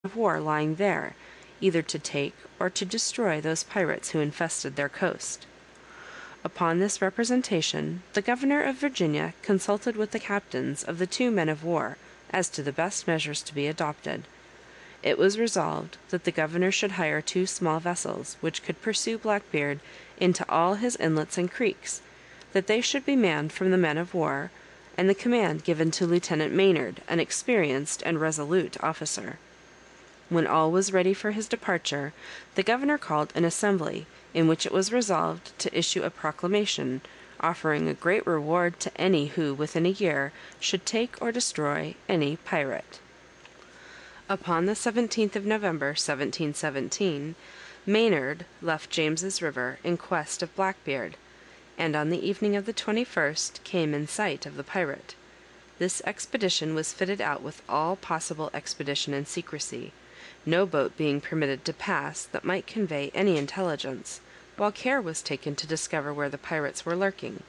of war lying there, either to take or to destroy those pirates who infested their coast. Upon this representation, the governor of Virginia consulted with the captains of the 2 men of war as to the best measures to be adopted. It was resolved that the governor should hire 2 small vessels, which could pursue Blackbeard into all his inlets and creeks, that they should be manned from the men of war, and the command given to Lieutenant Maynard, an experienced and resolute officer. When all was ready for his departure, the governor called an assembly, in which it was resolved to issue a proclamation, offering a great reward to any who within a year should take or destroy any pirate. Upon the 17th of November, 1717, Maynard left James's River in quest of Blackbeard, and on the evening of the 21st came in sight of the pirate. This expedition was fitted out with all possible expedition and secrecy, no boat being permitted to pass that might convey any intelligence, while care was taken to discover where the pirates were lurking.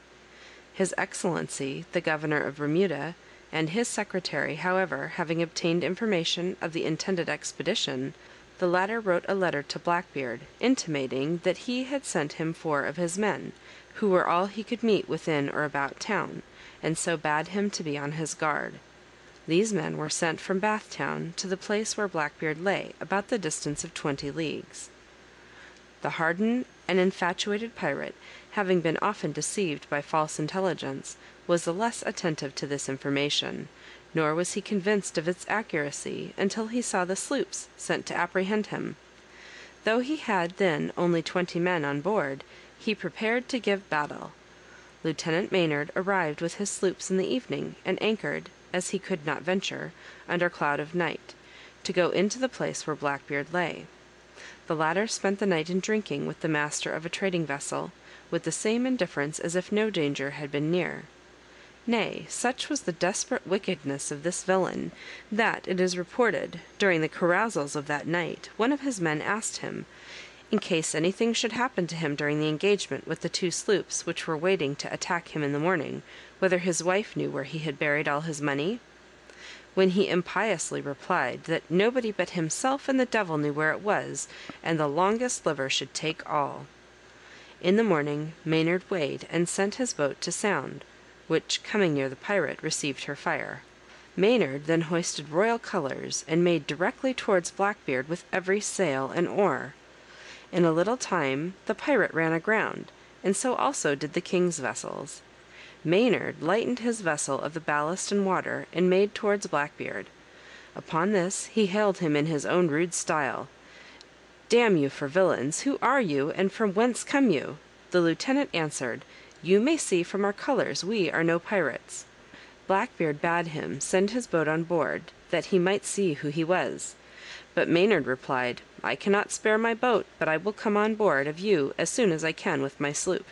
His Excellency, the Governor of Bermuda, and his secretary, however, having obtained information of the intended expedition, the latter wrote a letter to Blackbeard, intimating that he had sent him 4 of his men, who were all he could meet within or about town, and so bade him to be on his guard. These men were sent from Bath Town to the place where Blackbeard lay, about the distance of 20 leagues. The hardened and infatuated pirate, having been often deceived by false intelligence, was the less attentive to this information, nor was he convinced of its accuracy until he saw the sloops sent to apprehend him. Though he had then only 20 men on board, he prepared to give battle. Lieutenant Maynard arrived with his sloops in the evening, and anchored, as he could not venture, under cloud of night, to go into the place where Blackbeard lay. The latter spent the night in drinking with the master of a trading vessel, with the same indifference as if no danger had been near. Nay, such was the desperate wickedness of this villain, that, it is reported, during the carousals of that night, one of his men asked him, in case anything should happen to him during the engagement with the 2 sloops which were waiting to attack him in the morning, whether his wife knew where he had buried all his money? When he impiously replied that nobody but himself and the devil knew where it was, and the longest liver should take all. In the morning Maynard weighed and sent his boat to sound, which, coming near the pirate, received her fire. Maynard then hoisted royal colours, and made directly towards Blackbeard with every sail and oar. In a little time the pirate ran aground, and so also did the king's vessels. Maynard lightened his vessel of the ballast and water, and made towards Blackbeard. Upon this he hailed him in his own rude style. "Damn you for villains, who are you, and from whence come you?" The lieutenant answered, "You may see from our colours we are no pirates." Blackbeard bade him send his boat on board, that he might see who he was. But Maynard replied, "I cannot spare my boat, but I will come on board of you as soon as I can with my sloop."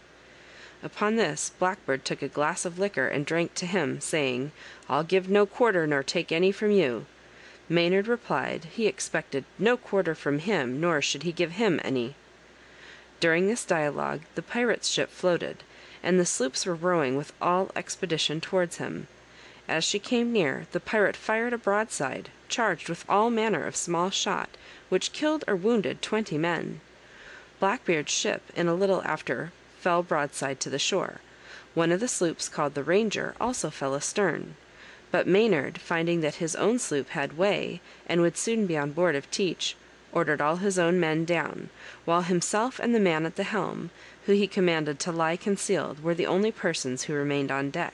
Upon this Blackbeard took a glass of liquor and drank to him, saying, "I'll give no quarter nor take any from you." Maynard replied, he expected no quarter from him, nor should he give him any. During this dialogue the pirate's ship floated, and the sloops were rowing with all expedition towards him. As she came near, the pirate fired a broadside, charged with all manner of small shot, which killed or wounded 20 men. Blackbeard's ship, in a little after, fell broadside to the shore. One of the sloops, called the Ranger, also fell astern. But Maynard, finding that his own sloop had way, and would soon be on board of Teach, ordered all his own men down, while himself and the man at the helm, who he commanded to lie concealed, were the only persons who remained on deck.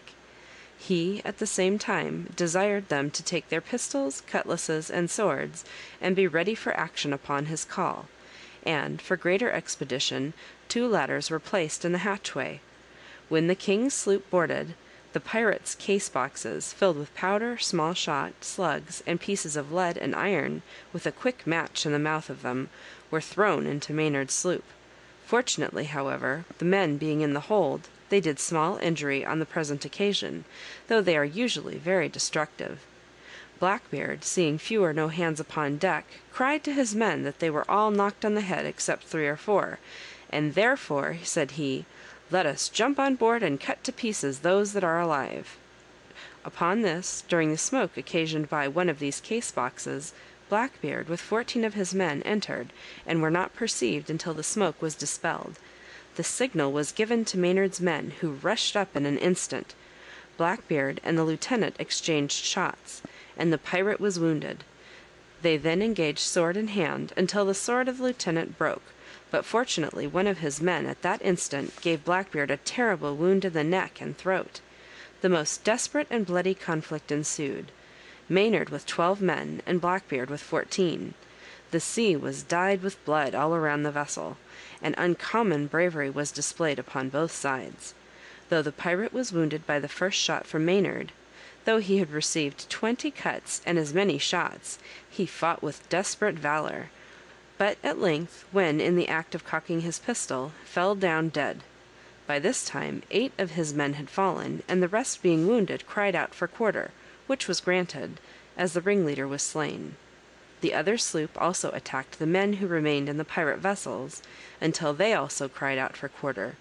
He, at the same time, desired them to take their pistols, cutlasses, and swords, and be ready for action upon his call, and, for greater expedition, 2 ladders were placed in the hatchway. When the king's sloop boarded, the pirates' case boxes, filled with powder, small shot, slugs, and pieces of lead and iron, with a quick match in the mouth of them, were thrown into Maynard's sloop. Fortunately, however, the men being in the hold, they did small injury on the present occasion, though they are usually very destructive. Blackbeard, seeing few or no hands upon deck, cried to his men that they were all knocked on the head except 3 or 4, and therefore, said he, "Let us jump on board and cut to pieces those that are alive." Upon this, during the smoke occasioned by one of these case boxes, Blackbeard, with 14 of his men, entered, and were not perceived until the smoke was dispelled. The signal was given to Maynard's men, who rushed up in an instant. Blackbeard and the lieutenant exchanged shots, and the pirate was wounded. They then engaged sword in hand until the sword of the lieutenant broke, but fortunately one of his men at that instant gave Blackbeard a terrible wound in the neck and throat. The most desperate and bloody conflict ensued. Maynard with 12 men, and Blackbeard with 14. The sea was dyed with blood all around the vessel, and uncommon bravery was displayed upon both sides. Though the pirate was wounded by the first shot from Maynard, though he had received 20 cuts and as many shots, he fought with desperate valor, but at length, when in the act of cocking his pistol, fell down dead. By this time 8 of his men had fallen, and the rest being wounded cried out for quarter, which was granted, as the ringleader was slain. The other sloop also attacked the men who remained in the pirate vessels, until they also cried out for quarter.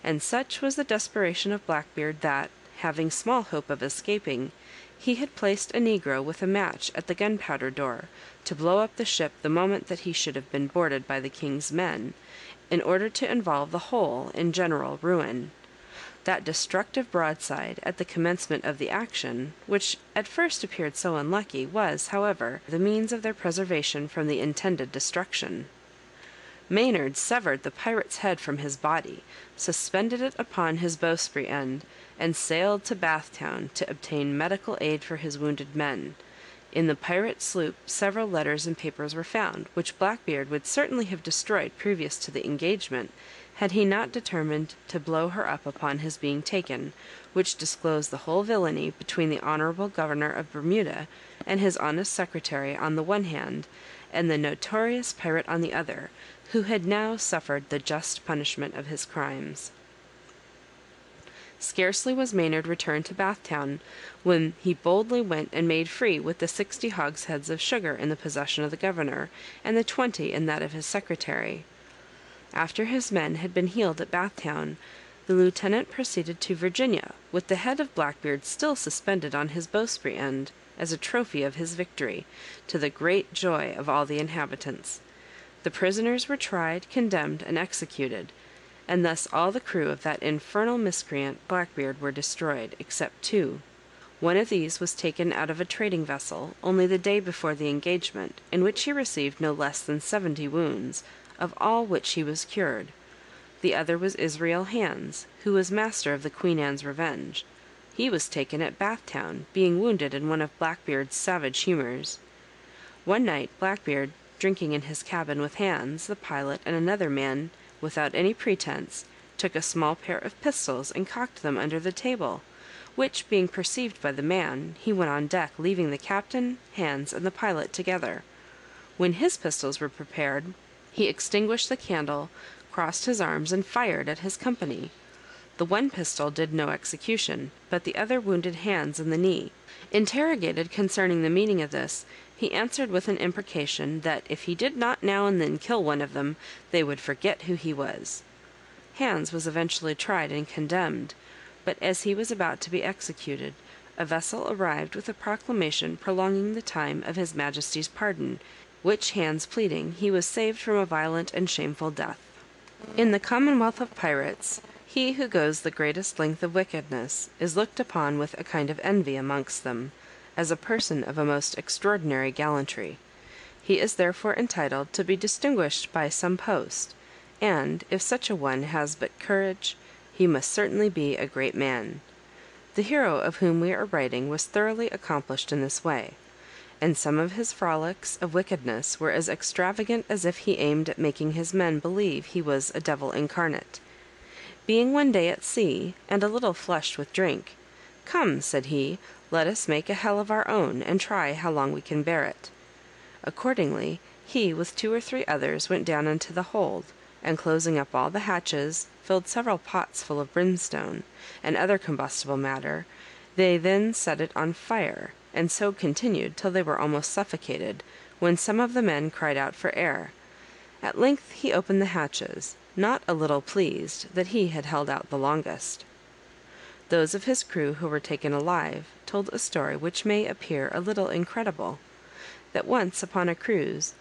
And such was the desperation of Blackbeard that, having small hope of escaping, he had placed a negro with a match at the gunpowder door, to blow up the ship the moment that he should have been boarded by the king's men, in order to involve the whole in general ruin. That destructive broadside at the commencement of the action, which at first appeared so unlucky, was, however, the means of their preservation from the intended destruction. Maynard severed the pirate's head from his body, suspended it upon his bowsprit end, and sailed to Bathtown to obtain medical aid for his wounded men. In the pirate sloop several letters and papers were found, which Blackbeard would certainly have destroyed previous to the engagement, had he not determined to blow her up upon his being taken, which disclosed the whole villainy between the honorable governor of Bermuda and his honest secretary on the one hand, and the notorious pirate on the other, who had now suffered the just punishment of his crimes. Scarcely was Maynard returned to Bathtown, when he boldly went and made free with the 60 hogsheads of sugar in the possession of the governor, and the 20 in that of his secretary. After his men had been healed at Bathtown, the lieutenant proceeded to Virginia, with the head of Blackbeard still suspended on his bowsprit end, as a trophy of his victory, to the great joy of all the inhabitants. The prisoners were tried, condemned, and executed, and thus all the crew of that infernal miscreant Blackbeard were destroyed, except 2. One of these was taken out of a trading vessel, only the day before the engagement, in which he received no less than 70 wounds, of all which he was cured. The other was Israel Hands, who was master of the Queen Anne's Revenge. He was taken at Bathtown, being wounded in one of Blackbeard's savage humours. One night Blackbeard, drinking in his cabin with Hands, the pilot, and another man, without any pretence, took a small pair of pistols and cocked them under the table, which, being perceived by the man, he went on deck, leaving the captain, Hands, and the pilot together. When his pistols were prepared, he extinguished the candle, crossed his arms, and fired at his company. The one pistol did no execution, but the other wounded Hands in the knee. Interrogated concerning the meaning of this, he answered with an imprecation that if he did not now and then kill one of them, they would forget who he was. Hands was eventually tried and condemned, but as he was about to be executed, a vessel arrived with a proclamation prolonging the time of his Majesty's pardon, which Hands pleading, he was saved from a violent and shameful death. In the commonwealth of pirates, he who goes the greatest length of wickedness is looked upon with a kind of envy amongst them, as a person of a most extraordinary gallantry. He is therefore entitled to be distinguished by some post, and, if such a one has but courage, he must certainly be a great man. The hero of whom we are writing was thoroughly accomplished in this way, and some of his frolics of wickedness were as extravagant as if he aimed at making his men believe he was a devil incarnate. Being one day at sea, and a little flushed with drink, "Come," said he, "let us make a hell of our own, and try how long we can bear it." Accordingly, he with 2 or 3 others went down into the hold, and closing up all the hatches, filled several pots full of brimstone, and other combustible matter. They then set it on fire, and so continued till they were almost suffocated, when some of the men cried out for air. At length he opened the hatches, not a little pleased that he had held out the longest. Those of his crew who were taken alive told a story which may appear a little incredible. that once upon a cruise